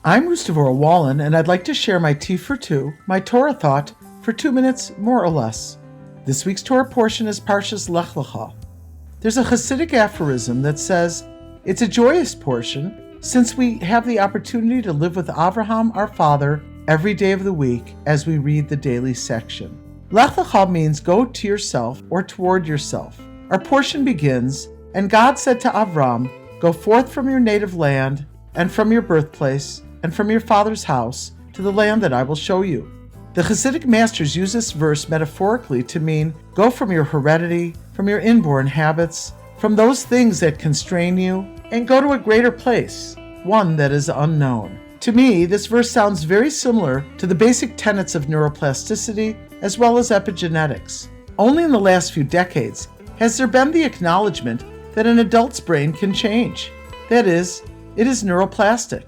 I'm Devorah Wallen, and I'd like to share my Tea for Two, my Torah thought, for 2 minutes, more or less. This week's Torah portion is Parshas Lech Lecho. There's a Hasidic aphorism that says, it's a joyous portion since we have the opportunity to live with Avraham, our father, every day of the week as we read the daily section. Lech Lecho means go to yourself or toward yourself. Our portion begins, and God said to Avram, go forth from your native land and from your birthplace and from your father's house to the land that I will show you. The Hasidic masters use this verse metaphorically to mean go from your heredity, from your inborn habits, from those things that constrain you, and go to a greater place, one that is unknown. To me, this verse sounds very similar to the basic tenets of neuroplasticity as well as epigenetics. Only in the last few decades has there been the acknowledgement that an adult's brain can change. That is, it is neuroplastic.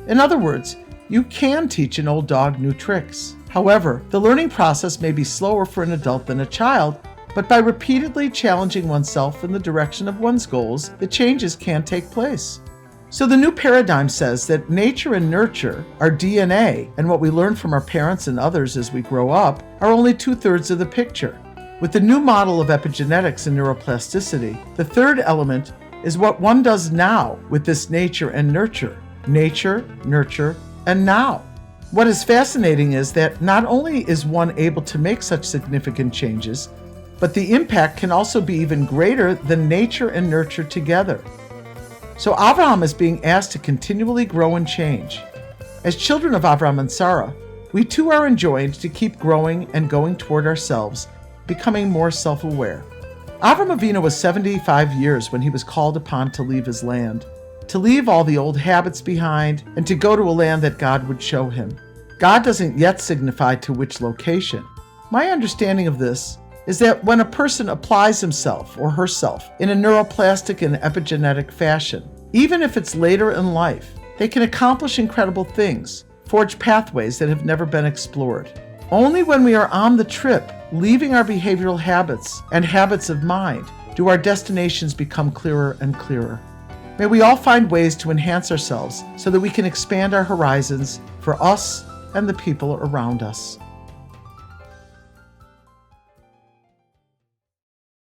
In other words, you can teach an old dog new tricks. However, the learning process may be slower for an adult than a child, but by repeatedly challenging oneself in the direction of one's goals, the changes can take place. So the new paradigm says that nature and nurture, our DNA, and what we learn from our parents and others as we grow up, are only 2/3 of the picture. With the new model of epigenetics and neuroplasticity, the third element is what one does now with this nature and nurture. Nature, nurture, and now. What is fascinating is that not only is one able to make such significant changes, but the impact can also be even greater than nature and nurture together. So Avraham is being asked to continually grow and change. As children of Avraham and Sarah, we too are enjoined to keep growing and going toward ourselves, becoming more self-aware. Avram Avinu was 75 years when he was called upon to leave his land, to leave all the old habits behind, and to go to a land that God would show him. God doesn't yet signify to which location. My understanding of this is that when a person applies himself or herself in a neuroplastic and epigenetic fashion, even if it's later in life, they can accomplish incredible things, forge pathways that have never been explored. Only when we are on the trip, leaving our behavioral habits and habits of mind, do our destinations become clearer and clearer. May we all find ways to enhance ourselves so that we can expand our horizons for us and the people around us.